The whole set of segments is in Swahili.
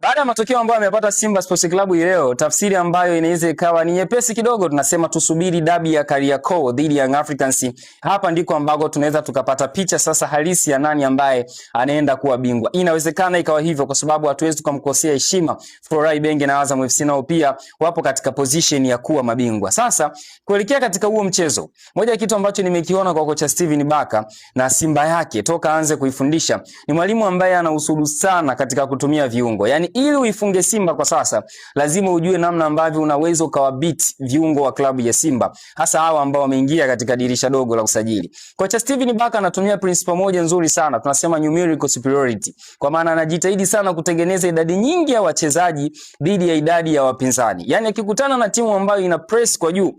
Baada ya matokeo ambayo amepata Simba Sports Club leo, tafsiri ambayo inaweza ikawa ni nyepesi kidogo, tunasema tusubiri dabi ya Kariakoo dhidi ya Young Africans. Hapa ndiko ambako tunaweza tukapata picha sasa halisi ya nani ambaye anaenda kuwa bingwa. Inawezekana ikawa hivyo kwa sababu hatuwezi tukamkosea heshima Florai Benge na Azam FC nao pia wapo katika position ya kuwa mabingwa. Sasa kuelekea katika huo mchezo, moja ya kitu ambacho nimekiona kwa kocha Steven Baka na Simba yake toka aanze kuifundisha, ni mwalimu ambaye ana usudu sana katika kutumia viungo. Yaani ili uifunge Simba kwa sasa, lazima ujue namna ambavyo unaweza ukawabit viungo wa klabu ya Simba, hasa hawa ambao wameingia katika dirisha dogo la usajili. Kocha Steven Baka anatumia principle moja nzuri sana, tunasema numerical superiority. Kwa maana anajitahidi sana kutengeneza idadi nyingi ya wachezaji dhidi ya idadi ya wapinzani. Yaani akikutana na timu ambayo ina press kwa juu,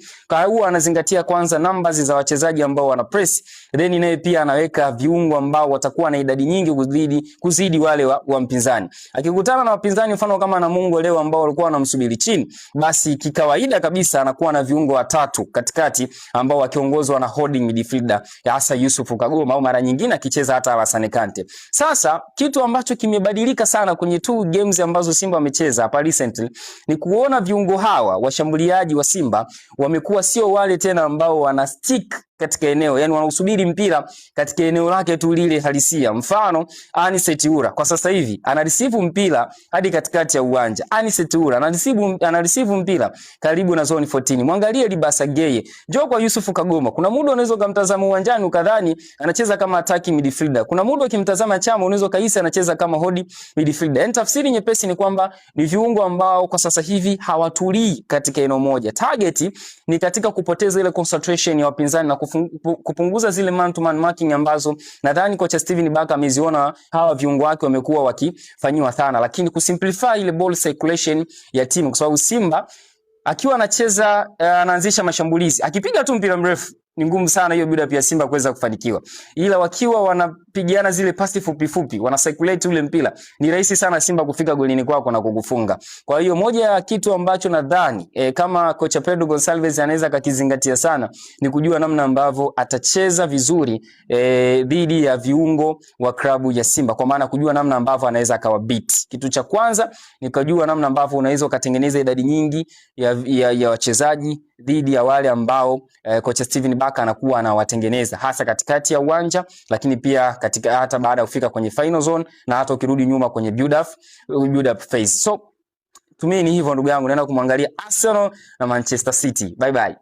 huwa anazingatia kwanza numbers za wachezaji ambao wana press, then naye pia anaweka viungo ambao watakuwa na idadi nyingi kuzidi wale wa mpinzani. Akikutana na wapinzani mfano kama Namungo leo ambao walikuwa wanamsubiri chini, basi kikawaida kabisa anakuwa na viungo watatu katikati ambao wakiongozwa na holding midfielder hasa Yusuf Kagoma au mara nyingine akicheza hata Alassane Kante. Sasa kitu ambacho kimebadilika sana kwenye 2 games ambazo Simba wamecheza hapa recently ni kuona viungo hawa washambuliaji wa Simba wamekuwa sio wale tena ambao wana stick katika eneo, yani wanausubiri mpira katika eneo lake tu lile halisia. Mfano Anicet Ura kwa sasa hivi ana receive mpira hadi katikati ya uwanja. Anicet Ura ana receive mpira karibu na zone 14. Mwangalie Libasa Geye, njoo kwa Yusuf Kagoma. Kuna muda unaweza kumtazama uwanjani ukadhani anacheza kama attacking midfielder. Kuna muda ukimtazama Chama unaweza kaisi anacheza kama holding midfielder. Yani tafsiri nyepesi ni kwamba ni viungo ambao kwa sasa hivi hawatulii katika eneo moja. Target ni katika kupoteza ile concentration ya wapinzani na kupunguza zile man to man marking ambazo nadhani kocha Steven Baka ameziona hawa viungo wake wamekuwa wakifanywa sana, lakini kusimplify ile ball circulation ya timu, kwa sababu Simba akiwa anacheza anaanzisha mashambulizi, akipiga tu mpira mrefu ni ngumu sana hiyo build up ya Simba kuweza kufanikiwa. Ila wakiwa wanapigiana zile pasi fupi fupi, wana circulate ule mpira, ni rahisi sana Simba kufika golini kwako na kukufunga. Kwa hiyo moja ya kitu ambacho nadhani kama kocha Pedro Gonçalves anaweza akakizingatia sana ni kujua namna ambavyo atacheza vizuri dhidi ya viungo wa klabu ya Simba, kwa maana kujua namna ambavyo anaweza akawabit. Kitu cha kwanza ni kujua namna ambavyo unaweza kutengeneza idadi nyingi ya wachezaji dhidi ya wale ambao kocha Steven Baka anakuwa anawatengeneza hasa katikati ya uwanja, lakini pia katika hata baada ya kufika kwenye final zone na hata ukirudi nyuma kwenye build up phase. So tumeni hivyo ndugu yangu, naenda kumwangalia Arsenal na Manchester City. Bye bye.